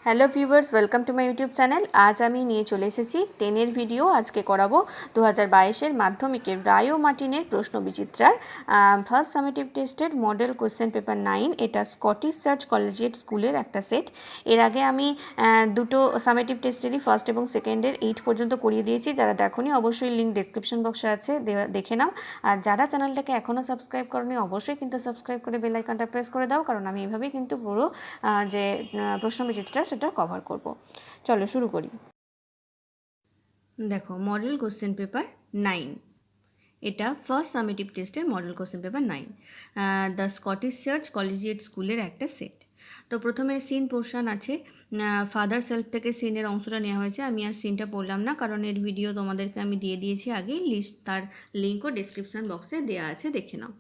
Hello viewers, welcome to my YouTube channel. আজ আমি নিয়ে চলে এসেছি 10-এর ভিডিও। আজকে করাবো 2022-এর মাধ্যমিকের রায় ও মার্টিনের প্রশ্ন বিচিত্রার ফার্স্ট সামেটিভ টেস্টের মডেল কোশ্চেন পেপার 9। এটা স্কটিশ চার্চ কলেজিয়েট স্কুলের একটা সেট। এর আগে আমি দুটো সামেটিভ টেস্টেরই ফার্স্ট এবং সেকেন্ডের 8 পর্যন্ত করিয়ে দিয়েছি। যারা দেখোনি অবশ্যই লিঙ্ক ডেসক্রিপশন বক্সে আছে, দেখে নাও। আর যারা চ্যানেলটাকে এখনও সাবস্ক্রাইব করোনি অবশ্যই কিন্তু সাবস্ক্রাইব করে বেল আইকনটা প্রেস করে দাও, কারণ আমি এভাবেই কিন্তু পুরো যে প্রশ্ন বিচিত্রা সেটা কভার করব। চলো শুরু করি। দেখো, মডেল কোশ্চেন পেপার 9, এটা ফার্স্ট সামেটিভ টেস্টের model question paper 9, the Scottish church collegiate স্কুলের একটা সেট। তো প্রথমে সিন পোর্শন আছে, ফাদার সেলফ থেকে সিনের অংশটা নেওয়া হয়েছে। আমি আর সিনটা পড়লাম না, কারণ এর ভিডিও তোমাদেরকে আমি দিয়ে দিয়েছি আগে, লিস্ট তার লিঙ্কও ডিসক্রিপশন বক্সে দেওয়া আছে, দেখে নাও।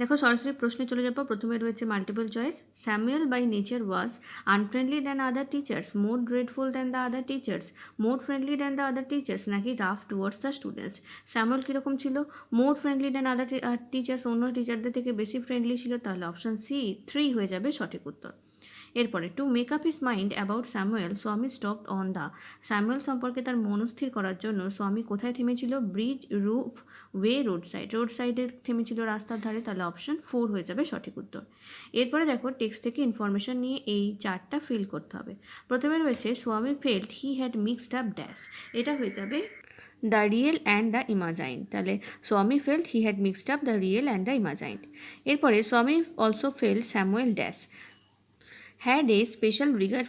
দেখো, সরাসরি প্রশ্নে চলে যাবো। প্রথমে রয়েছে multiple choice. Samuel by nature was unfriendly than other teachers, more dreadful than the other teachers, more friendly than the other teachers, নাকি rough towards the students. Samuel কীরকম ছিল? More friendly than other teachers, অন্য টিচারদের থেকে বেশি friendly ছিল, তাহলে option C 3 হয়ে যাবে সঠিক উত্তর। এরপরে, to make up his mind about Samuel স্বামী স্টপড অন দ্য। স্যামুয়েল সম্পর্কে তার মনস্থির করার জন্য স্বামী কোথায় থেমেছিল? Bridge, roof, way, road side. Road সাইডে থেমেছিল, রাস্তার ধারে, তাহলে অপশন 4 হয়ে যাবে সঠিক উত্তর। এরপরে দেখো, টেক্সট থেকে ইনফরমেশন নিয়ে এই চারটা ফিল করতে হবে। প্রথমে রয়েছে Swami felt he had mixed up dash, এটা হয়ে যাবে the real and the imagine, তাহলে Swami felt he had mixed up the real and the imagine. এরপরে Swami also felt Samuel dash had a special regard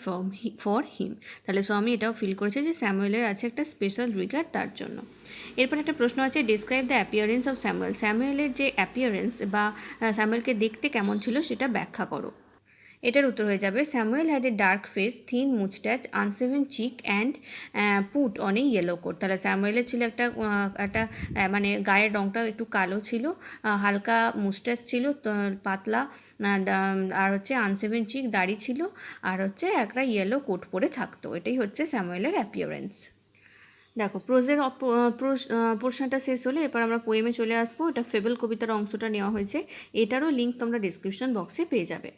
for him, তাহলে স্বামী এটাও feel করেছে যে স্যামুয়েলের আছে একটা স্পেশাল রিগার্ড তার জন্য। এরপর একটা প্রশ্ন আছে, describe the appearance of Samuel. স্যামুয়েলের যে অ্যাপিয়ারেন্স বা স্যামুয়েলকে দেখতে কেমন ছিল সেটা ব্যাখ্যা করো। এটার উত্তর হয়ে যাবে, Samuel had a dark face, thin moustache, unshaven cheek and put on a yellow coat. তাহলে স্যামুয়েলের ছিল একটা মানে গায়ের রঙটা একটু কালো ছিল, হালকা মুস্ট্যাচ ছিল, পাতলা, আর হচ্ছে আনসেভেন চিক, দাড়ি ছিল, আর হচ্ছে একটা ইয়েলো কোট পরে থাকতো। এটাই হচ্ছে স্যামুয়েলের অ্যাপিয়ারেন্স। দেখো, প্রোজের পোর্শনটা শেষ হলে এবার আমরা পোয়েমে চলে আসবো। এটা ফেবল কবিতার অংশটা নেওয়া হয়েছে, এটারও লিঙ্ক তোমরা ডিসক্রিপশন বক্সে পেয়ে যাবে।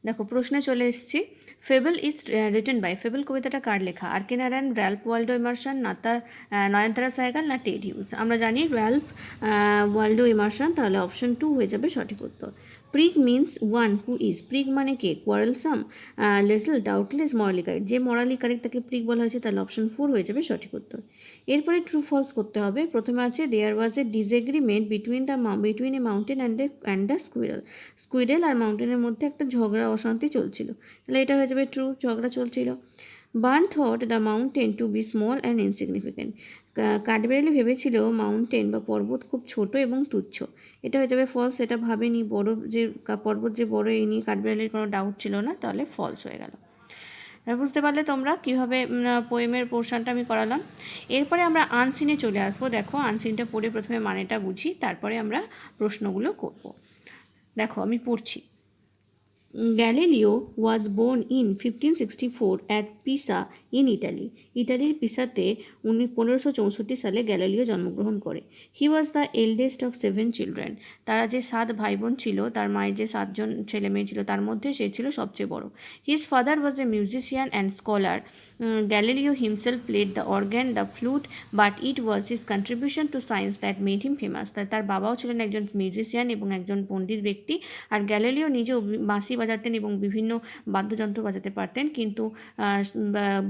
দেখো, প্রশ্নে চলে এসেছি। Fable is written by, fable কবিতাটা কার লেখা? R K Narayan, Ralph Waldo Emerson, Nayantara Sahgal, না টেড হিউজ? আমরা জানি র্যালফ ওয়াল্ডো ইমারসন, তাহলে অপশন 2 হয়ে যাবে সঠিক উত্তর। Prig means one who is, prig মানে কে? Quarrelsome, little, doubtless, morally correct. যে মরালি কারেক্ট তাকে প্রিগ বলা হয়েছে, তাহলে অপশন 4 হয়ে যাবে সঠিক উত্তর। এরপরে ট্রু ফলস করতে হবে। প্রথমে আছে, there was a disagreement between a mountain and the squirrel. Squirrel আর মাউন্টেনের মধ্যে একটা ঝগড়া, অশান্তি চলছিল, তাহলে এটা হয়ে যাবে ট্রু, ঝগড়া চলছিল। Bun thought the mountain to be small and insignificant. কাঠবেড়ালি ভেবেছিল মাউন্টেন বা পর্বত খুব ছোট এবং তুচ্ছ, এটা হয়ে যাবে ফলস। এটা ভাবেনি, পর্বত যে বড়, এই নিয়ে কাঠবেড়ালির কোনো ডাউট ছিল না, তাহলে ফলস হয়ে গেল। বুঝতে পারলে তোমরা কীভাবে পোয়েমের পোর্শনটা আমি করালাম। এরপরে আমরা আনসিনে চলে আসবো। দেখো, আনসিনটা পড়ে প্রথমে মানেটা বুঝি, তারপরে আমরা প্রশ্নগুলো করব। দেখো, আমি পড়ছি। Galileo was born in 1564 at Pisa in Italy. ইটালির পিসাতে 1564 সালে গ্যালিলিও জন্মগ্রহণ করে। He was the eldest of 7 children. তারা যে 7 ভাই বোন ছিল, তার মায়ের যে 7 জন ছেলে মেয়ে ছিল, তার মধ্যে সে ছিল সবচেয়ে বড়। His father was A musician and scholar. Galileo himself played the organ, the flute, but it was his contribution to science that made him famous. তার বাবাও ছিলেন একজন মিউজিশিয়ান এবং একজন পণ্ডিত ব্যক্তি, আর গ্যালিলিও নিজেও বাঁশি বাজাতেন এবং বিভিন্ন বাদ্যযন্ত্র বাজাতে পারতেন, কিন্তু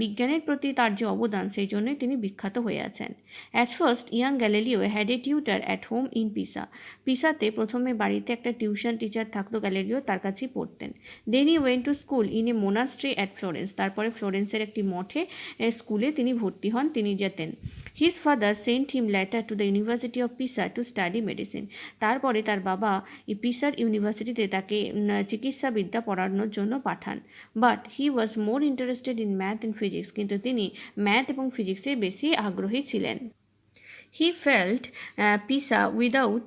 বিজ্ঞানের প্রতি তার যে অবদান, সেই জন্যই তিনি বিখ্যাত হয়ে আছেন। At first young Galileo had a tutor at home in Pisa. পিসাতে প্রথমে বাড়িতে একটা টিউশন টিচার থাকতো, গ্যালিলিও তার কাছেই পড়তেন। Then he went to school in a monastery at Florence. তারপরে ফ্লোরেন্সের একটি মঠে স্কুলে তিনি ভর্তি হন, তিনি যেতেন। His father sent him later to the university of Pisa to study medicine. তারপরে তার বাবা পিসার ইউনিভার্সিটিতে তাকে চিকিৎসাবিদ্যা পড়ানোর জন্য পাঠান। But he was more interested in math and physics, কিন্তু তিনি ম্যাথ এবং ফিজিক্সে বেশি আগ্রহী ছিলেন। He felt Pisa without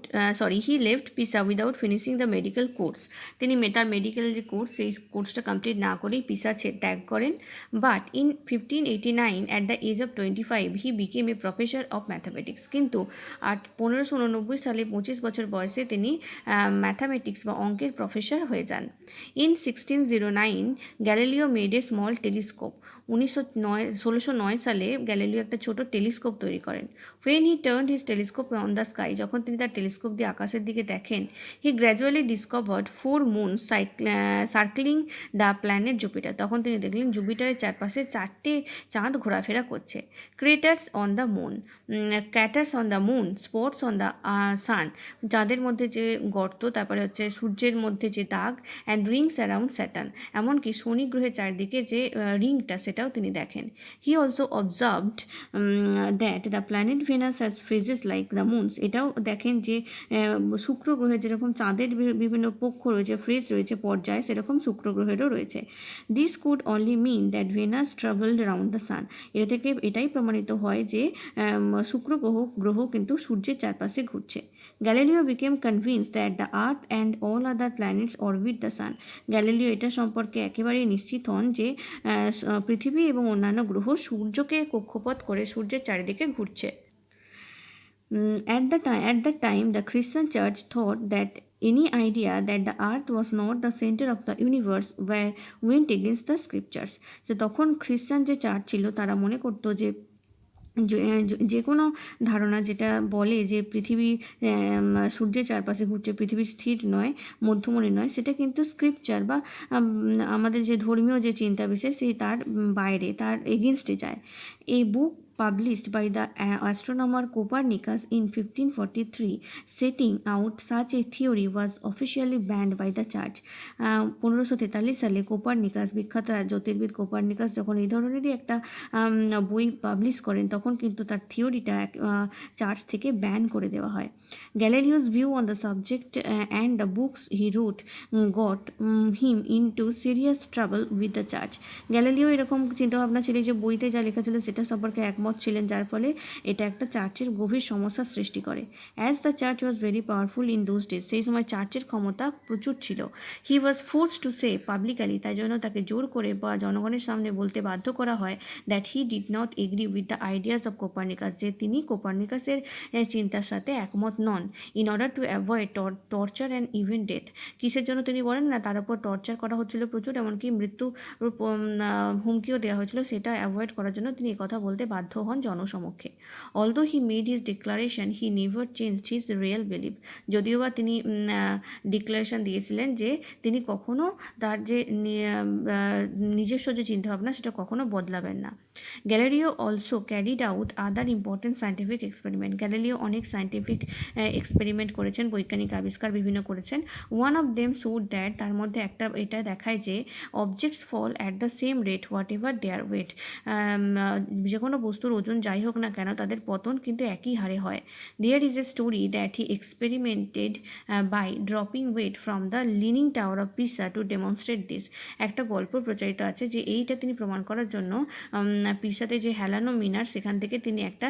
he left Pisa without finishing the medical course. তিনি তার মেডিকেল যে কোর্স সেই কোর্সটা কমপ্লিট না করেই পিসা ত্যাগ করেন। But in 1589 at the age of 25 he became a professor of mathematics. কিন্তু 1589 সালে 25 বছর বয়সে তিনি ম্যাথামেটিক্স বা অঙ্কের প্রফেসর হয়ে যান। In 1609 Galileo made a small telescope. 1609 সালে গ্যালিলিও একটা ছোট টেলিস্কোপ তৈরি করেন। When he turned his telescope on the sky, যখন তিনি তার টেলিস্কোপ দিয়ে আকাশের দিকে দেখেন, he gradually discovered 4 moons circling the planet Jupiter. তখন তিনি দেখলেন জুপিটারের চারপাশে 4টে চাঁদ ঘোরাফেরা করছে। Craters on the moon, craters on the moon, spots on the sun, চাঁদের মধ্যে যে গর্ত, তারপরে হচ্ছে সূর্যের মধ্যে যে দাগ, অ্যান্ড রিংস অ্যারাউন্ড স্যাটার্ন, এমনকি শনি গ্রহের চারদিকে যে রিংটা সেটাও তিনি দেখেন। He also observed that the planet Venus has phases like the moons. এটাও দেখেন যে শুক্র গ্রহে যেরকম চাঁদের বিভিন্ন পক্ষ রয়েছে, ফ্রেজ রয়েছে, পর্যায়, সেরকম শুক্র গ্রহেরও রয়েছে। This could only mean that Venus travelled around the sun. এটা থেকে এটাই প্রমাণিত হয় যে শুক্র গ্রহ কিন্তু সূর্যের চারপাশে ঘুরছে। Galileo became convince that the earth and all other planets orbit the sun. Galileo এটা সম্পর্কে একেবারেই নিশ্চিত হন যে পৃথিবী এবং অন্যান্য গ্রহ সূর্যকে কক্ষপথ করে সূর্যের চারিদিকে ঘুরছে। At that time, the Christian Church thought that any idea that the earth was not the center of the universe went against the scriptures. যে তখন খ্রিস্টান যে চার্চ ছিল তারা মনে করতো যে যে কোনো ধারণা যেটা বলে যে পৃথিবী সূর্যের চারপাশে ঘুরছে, পৃথিবী স্থির নয়, মধ্যমণি নয়, সেটা কিন্তু স্ক্রিপচার বা আমাদের যে ধর্মীয় যে চিন্তা বিশেষ সেই তার বাইরে, তার এগেনস্টে যায়। এই বুক published by the astronomer Copernicus in 1543 setting out such a theory was officially banned by the church. 1543 সালে কোপারনিকাস, বিখ্যাত জ্যোতির্বিদ কোপারনিকাস যখন এই ধরনেরই একটা বই পাবলিশ করেন তখন কিন্তু তার থিওরিটা চার্চ থেকে ব্যান করে দেওয়া হয়। Galileo's view on the subject and the books he wrote got him into serious trouble with the church. Galileo এরকম চিন্তাভাবনা ছিল যে বইতে যা লেখা ছিল সেটা সম্পর্কে একমত ছিলেন, যার ফলে এটা একটা চার্চের গভীর সমস্যার সৃষ্টি করে। As the church was very powerful in those days, সেই সময় চার্চের ক্ষমতা প্রচুর ছিল। হি ওয়াজ ফোর্সড টু সে পাবলিকালি, তাই জন্য তাকে জোর করে বা জনগণের সামনে বলতে বাধ্য করা হয় that he did not agree with the ideas of Copernicus, যে তিনি কোপারনিকাসের চিন্তার সাথে একমত নন। In order to avoid torture and even death, কিসের জন্য তিনি বলেন না, তার উপর টর্চার করা হচ্ছিল প্রচুর, এমনকি মৃত্যু হুমকিও দেওয়া হয়েছিল, সেটা অ্যাভয়েড করার জন্য তিনি কথা বলতে বাধ্য হন জনসমক্ষে। Although he made his declaration he never change his real believe, যদিও বা তিনি ডিক্লারেশন দিয়েছিলেন যে তিনি কখনো তার যে নিজস্ব যে চিন্তাভাবনা সেটা কখনো বদলাবেন না। Galileo also carried out other important scientific experiment, Galileo অনেক সায়েন্টিফিক এক্সপেরিমেন্ট করেছেন, বৈজ্ঞানিক আবিষ্কার বিভিন্ন করেছেন। One of them should that, তার মধ্যে একটা এটা দেখায় যে objects fall at the same rate whatever their weight, যে কোনো বস্তুর ওজন যাই হোক না কেন তাদের পতন কিন্তু একই হারে হয়। There is a story that he experimented by dropping weight from the leaning tower of Pisa to demonstrate this. একটা গল্প প্রচারিত আছে যে এইটা তিনি প্রমাণ করার জন্য পিসাতে যে হেলানো মিনার সেখান থেকে তিনি একটা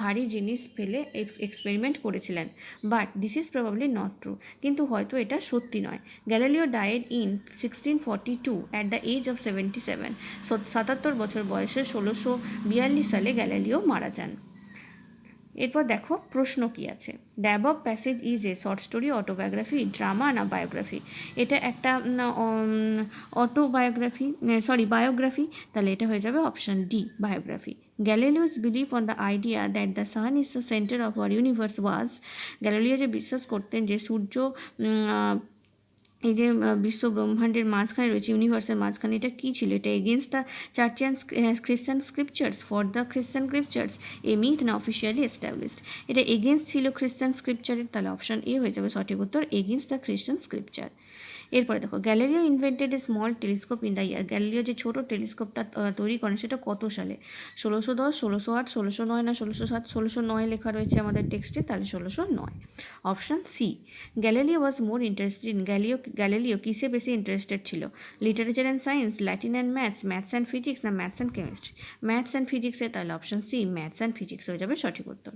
ভারী জিনিস ফেলে এক্সপেরিমেন্ট করেছিলেন। But this is probably not true, কিন্তু হয়তো এটা সত্যি নয়। Galileo died in 1642 at the age of 77, 77 বছর বয়সে 1642 সালে গ্যালিলিও মারা যান। এরপর দেখো প্রশ্ন কি আছে। The above passage is a short story, autobiography, drama না বায়োগ্রাফি? এটা একটা বায়োগ্রাফি, তাহলে এটা হয়ে যাবে option D, biography. Galileo's believe on the idea that the sun is the centre of our universe was, Galileo যে বিশ্বাস করতেন যে সূর্য এই যে বিশ্ব ব্রহ্মাণ্ডের মাঝখানে রয়েছে, ইউনিভার্সের মাঝখানে, এটা কী ছিল? এটা এগেনস্ট দ্য চার্চিয়ান খ্রিস্টান স্ক্রিপচার্স, ফর দ্য খ্রিস্টান স্ক্রিপচার্স, এ মিথ না অফিসিয়ালি এস্টাবলিশড? এটা এগেনস্ট ছিল খ্রিস্টান স্ক্রিপচারের, তাহলে অপশন এ হয়ে যাবে সঠিক উত্তর, এগেনস্ট দ্য খ্রিস্টান স্ক্রিপচার। এরপরে দেখো, Galileo invented a small telescope in the year, Galileo যে ছোটো টেলিস্কোপটা তৈরি করেন সেটা কত সালে? 1610, 1608, 1609 না 1607? 1609 লেখা রয়েছে আমাদের টেক্সটে, তাহলে 1609 option C. Galileo was more interested in, Galileo কিসে বেশি ইন্টারেস্টেড ছিল? Literature and science, Latin and maths, maths and physics না maths and chemistry? Maths and ফিজিক্সে, তাহলে option C, maths and physics হয়ে যাবে সঠিক উত্তর।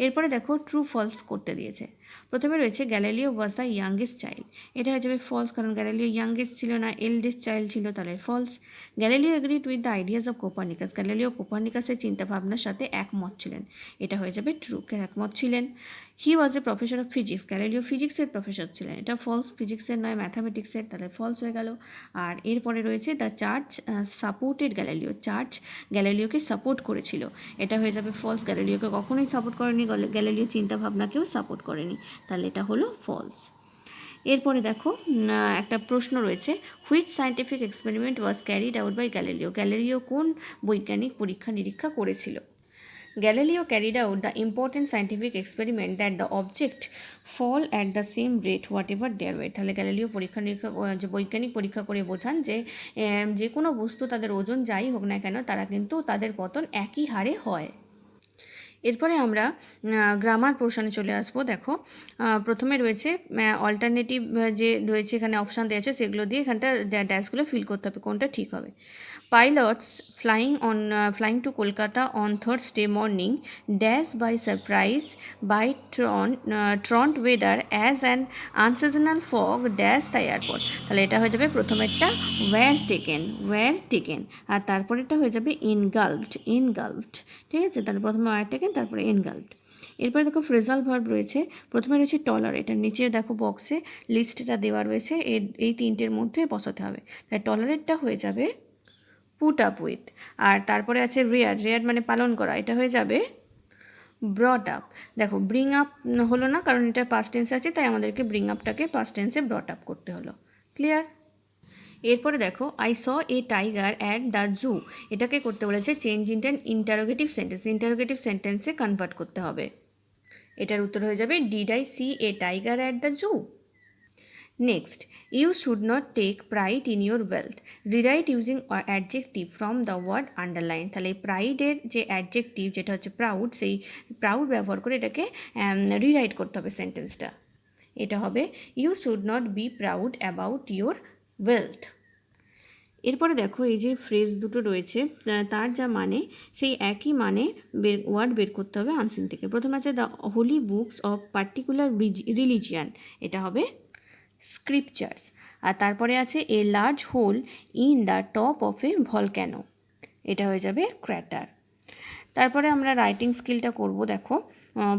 এরপরে দেখো ট্রু ফলস করতে দিয়েছে। প্রথমে রয়েছে Galileo was the youngest child, এটা হয়ে যাবে ফলস, কারণ গ্যালিলিও ইয়াংগেস্ট ছিল না, এল্ডেস্ট চাইল্ড ছিল, তাহলে false. Galileo agreed with the ideas of Copernicus, Galileo কোপারনিকাসের চিন্তাভাবনার সাথে একমত ছিলেন, এটা হয়ে যাবে ট্রু, একমত ছিলেন। He was a professor of physics, Galileo ফিজিক্সের প্রফেসর ছিলেন, এটা ফলস, ফিজিক্সের নয় ম্যাথামেটিক্সের, তাহলে ফলস হয়ে গেল। আর এরপরে রয়েছে the church supported Galileo, church গ্যালিলিওকে সাপোর্ট করেছিল, এটা হয়ে যাবে ফলস, গ্যালিলিওকে কখনোই সাপোর্ট করেনি, গ্যালিলিও চিন্তাভাবনাকেও সাপোর্ট করেনি, তাহলে এটা হলো ফলস। এরপরে দেখো একটা প্রশ্ন রয়েছে, which scientific experiment was carried out by Galileo, Galileo কোন বৈজ্ঞানিক পরীক্ষা নিরীক্ষা করেছিল? Galileo carried out the important scientific experiment that the object fall at the same rate whatever their weight, তাহলে গ্যালিলিও পরীক্ষা নিরীক্ষা যে বৈজ্ঞানিক পরীক্ষা করে বোঝান যে যে কোনো বস্তু তাদের ওজন যাই হোক না কেন তারা কিন্তু তাদের পতন একই হারে হয়। এরপরে আমরা গ্রামার পোর্শনে চলে আসবো। দেখো প্রথমে রয়েছে অল্টারনেটিভ যে রয়েছে এখানে অপশান দেওয়া আছে, সেগুলো দিয়ে এখানটা ড্যাশগুলো ফিল করতে হবে কোনটা ঠিক হবে। Pilots flying to Kolkata on Thursday morning dashed by surprise by Tront weather as an unseasonal fog dashed the airport, তাহলে এটা হয়ে যাবে প্রথমেরটা were taken আর তারপরেরটা হয়ে যাবে engulfed, ঠিক আছে, তাহলে প্রথমে were taken তারপরে engulfed। এরপরে দেখো ফ্রেজাল ভার্ব রয়েছে, প্রথমে রয়েছে টলারেট, আর নিচে দেখো বক্সে লিস্টটা দেওয়া রয়েছে, এই তিনটের মধ্যে বসাতে হবে, তাই টলারেটটা হয়ে যাবে পুট আপ উইথ। আর তারপরে আছে রেয়ার মানে পালন করা, এটা হয়ে যাবে ব্রট আপ। দেখো ব্রিং আপ হলো না, কারণ এটা পাস্ট টেন্সে আছে, তাই আমাদেরকে ব্রিং আপটাকে পাস্ট টেন্সে ব্রট আপ করতে হলো। ক্লিয়ার? এরপরে দেখো I saw a tiger at the zoo, এটাকে করতে বলেছে change into an interrogative sentence, interrogative সেন্টেন্সে কনভার্ট করতে হবে। এটার উত্তর হয়ে যাবে did I see a tiger at the zoo. Next, you should not take pride in your wealth, rewrite using adjective from the word underline, তাহলে প্রাইডের যে অ্যাডজেক্টিভ যেটা হচ্ছে প্রাউড, সেই প্রাউড ব্যবহার করে এটাকে রিরাইট করতে হবে সেন্টেন্সটা, এটা হবে you should not be proud about your wealth. এরপরে দেখো এই যে ফ্রেজ দুটো রয়েছে তার যা মানে সেই একই মানে ওয়ার্ড বের করতে হবে আনসিন থেকে। প্রথমে আছে the holy books of particular religion, এটা হবে স্ক্রিপচার্স। আর তারপরে আছে a large hole in the top of a volcano, এটা হয়ে যাবে ক্র্যাটার। তারপরে আমরা রাইটিং স্কিলটা করব। দেখো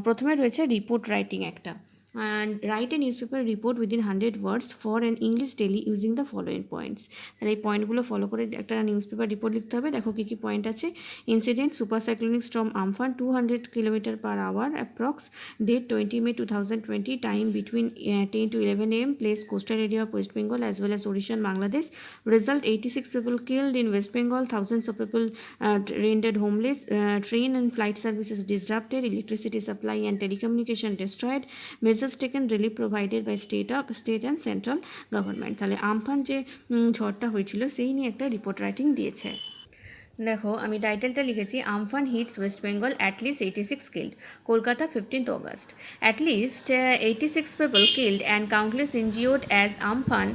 প্রথমে রয়েছে রিপোর্ট রাইটিং একটা, write a news paper report within 100 words for an English daily using the following points, তাহলে এই পয়েন্টগুলো ফলো করে একটা নিউজ পেপার রিপোর্ট লিখতে হবে। দেখো কী কী পয়েন্ট আছে, incident super cyclonic storm Amphan 200 km/h approx, date 20 May 2020, time between 10 to 11 AM, place coastal area of West Bengal as well as Odisha and Bangladesh, result 86 people killed in West Bengal, thousands of people rendered homeless, train and flight services disrupted, electricity supply and telecommunication destroyed, measures taken, relief provided by state and central government, তাহলে Amphan যে ঝড়টা হয়েছিল সেই নিয়ে একটা report writing দিয়েছে। দেখো আমি টাইটেলটা লিখেছি Amphan hits West Bengal at least 86 killed, Kolkata 15th August, at least 86 people killed and countless injured as Amphan,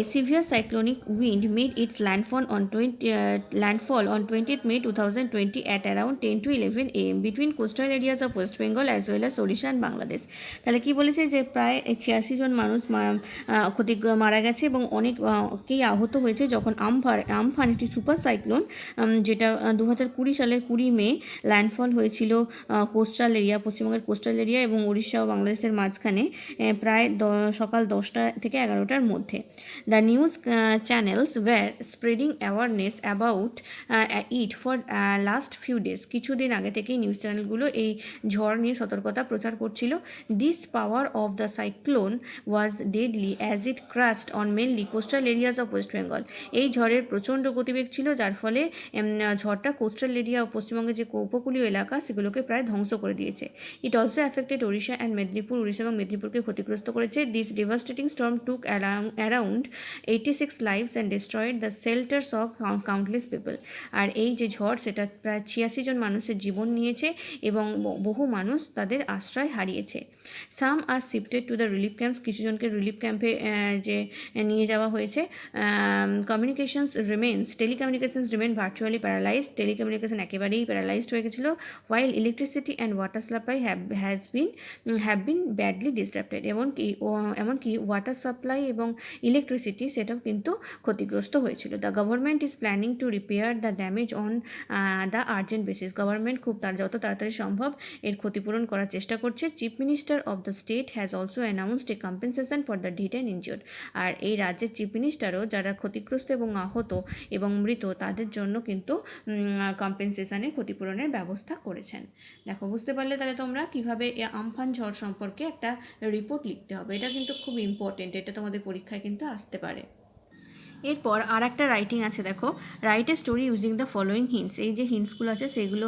a severe cyclonic wind made its landfall on 20th May 2020 at around 10 to 11 AM between coastal areas of West Bengal as well as Odisha and Bangladesh, তাহলে কি বলেছে যে প্রায় 86 জন মানুষ মারা গেছে এবং অনেকেই আহত হয়েছে যখন আমফান একটি সুপার সাইক্লোন যেটা 2020 সালের 20 মে ল্যান্ডফল হয়েছিল কোস্টাল এরিয়া, পশ্চিমবঙ্গের কোস্টাল এরিয়া এবং উড়িষ্যা ও বাংলাদেশের মাঝখানে প্রায় সকাল 10টা থেকে 11টার মধ্যে। The news channels were spreading awareness about it for last few days, কিছুদিন আগে থেকেই নিউজ চ্যানেলগুলো এই ঝড় নিয়ে সতর্কতা প্রচার করছিল। This power of the cyclone was deadly as it crust on mainly coastal areas of West Bengal, এই ঝড়ের প্রচণ্ড গতিবেগ ছিল যার ফলে ঝড়টা কোস্টাল এরিয়া ও পশ্চিমবঙ্গের যে উপকূলীয় এলাকা সেগুলোকে প্রায় ধ্বংস করে দিয়েছে। It also affected Odisha and Medinipur, Orissa এবং মেদিনীপুরকে ক্ষতিগ্রস্ত করেছে। This devastating storm took around 86 lives and destroyed the shelters of countless people, আর এই যে ঝড় সেটা প্রায় 86 জন মানুষের জীবন নিয়েছে এবং বহু মানুষ তাদের আশ্রয় হারিয়েছে। Some are shifted to the relief camps, কিছুজনকে রিলিফ ক্যাম্পে যে নিয়ে যাওয়া হয়েছে। Telecommunications remain virtually paralysed, telecommunication একেবারেই প্যারালাইজড হয়ে গেছিলো, while electricity and water supply have been badly disturbed. এমনকি ওয়াটার সাপ্লাই এবং ইলেকট্রিসিটি সেটাও কিন্তু ক্ষতিগ্রস্ত হয়েছিল। The government is planning to repair the damage on the urgent basis. Government খুব যত তাড়াতাড়ি সম্ভব এর ক্ষতিপূরণ করার চেষ্টা করছে। Chief minister of the state has also announced a compensation for the dead and injured. আর এই রাজ্যের চিফ মিনিস্টারও যারা ক্ষতিগ্রস্ত এবং আহত এবং মৃত তাদের জন্য কিন্তু কম্পেনসেশনের ক্ষতিপূরণের ব্যবস্থা করেছেন। দেখো, বুঝতে পারলে তাহলে তোমরা কীভাবে আমফান ঝড় সম্পর্কে একটা রিপোর্ট লিখতে হবে। এটা কিন্তু খুব ইম্পর্টেন্ট, এটা তোমাদের পরীক্ষায় কিন্তু আসতে পারে। এরপর আর একটা রাইটিং আছে, দেখো, write a story using the following hints. এই যে হিন্টসগুলো আছে সেগুলো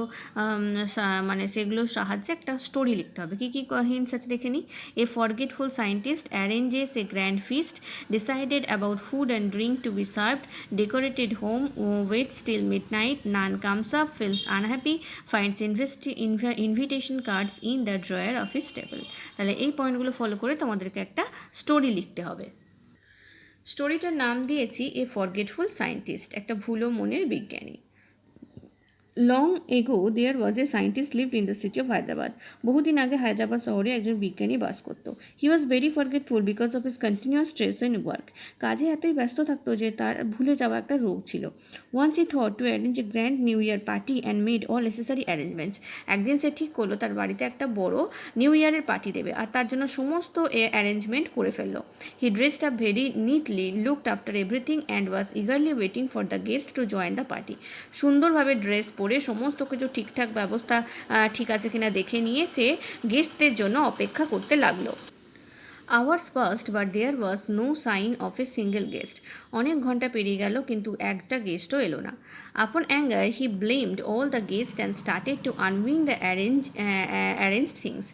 সেগুলোর সাহায্যে একটা স্টোরি লিখতে হবে। কী কী হিন্টস আছে দেখে নিই। A forgetful scientist arranges a grand feast, decided about food and drink to be served, decorated home, waits till mid night, none comes up, feels unhappy, finds invitation cards in the drawer of his table. তাহলে এই পয়েন্টগুলো follow করে তোমাদেরকে একটা story লিখতে হবে। স্টোরিটার নাম দিয়েছি এ ফরগেটফুল সায়েন্টিস্ট, একটা ভুলো মনের বিজ্ঞানী। Long ago there was a scientist lived in the city of Hyderabad. বহুদিন আগে হায়দ্রাবাদ শহরে একজন বিজ্ঞানী বাস করতো। He was very forgetful because of his continuous stress in work. কাজে এতই ব্যস্ত থাকতো যে তার ভুলে যাওয়া একটা রোগ ছিল। Once he thought to arrange a grand new year party and made all necessary arrangements. একদিন সে ঠিক করলো তার বাড়িতে একটা বড় নিউ ইয়ারের পার্টি দেবে আর তার জন্য সমস্ত অ্যারেঞ্জমেন্ট করে ফেললো। He dressed up very neatly, looked after everything and was eagerly waiting for the guest to join the party. সুন্দরভাবে ড্রেস পরে সমস্ত কিছু ঠিকঠাক ব্যবস্থা ঠিক আছে কিনা দেখে নিয়ে সে গেস্টদের জন্য অপেক্ষা করতে লাগলো। Hours past but there was no sign of a single guest. অনেক ঘন্টা পেরিয়ে গেল কিন্তু একটা গেস্টও এলো না। Upon anger he blamed all the guest and started to unwind the arrange things.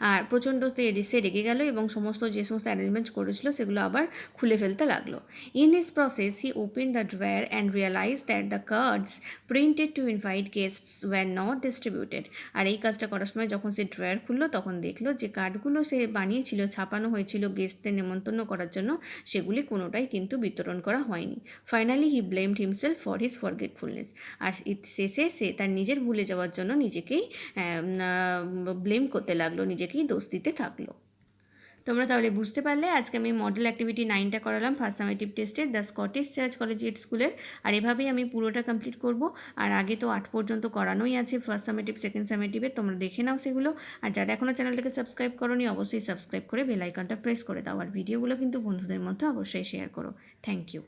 আর প্রচণ্ড সে রেগে গেল এবং যে সমস্ত অ্যারেঞ্জমেন্টস করেছিল সেগুলো আবার খুলে ফেলতে লাগলো। In his process he open the drawer and realise that the cards printed to invite guests were not distributed. আর এই কাজটা করার সময় যখন সে ড্রয়ার খুললো তখন দেখলো যে কার্ডগুলো সে বানিয়েছিল, ছাপানো হয়েছিল গেস্টদের নেমন্তন্ন করার জন্য, সেগুলি কোনোটাই কিন্তু বিতরণ করা হয়নি। Finally he blamed himself for his forgetfulness. আর শেষে সে তার নিজের ভুলে যাওয়ার জন্য নিজেকেই ব্লেম করতে লাগলো, নিজেকেই দোষ দিতে থাকলো। তোমরা তাহলে বুঝতে পারলে আজকে আমি মডেল অ্যাক্টিভিটি 9টা করালাম ফার্স্ট সামেটিভ টেস্টে দ্য স্কটিশ চার্চ কলেজিয়েট স্কুলের। আর এভাবেই আমি পুরোটা কমপ্লিট করব। আর আগে তো 8 পর্যন্ত করানোই আছে ফার্স্ট সামেটিভ সেকেন্ড সামেটিভে, তোমরা দেখে নাও সেগুলো। আর যারা এখনও চ্যানেলটাকে সাবস্ক্রাইব করোনি অবশ্যই সাবস্ক্রাইব করে বেল আইকনটা প্রেস করে দাও। আর ভিডিওগুলো কিন্তু বন্ধুদের মধ্যে অবশ্যই শেয়ার করো। Thank you.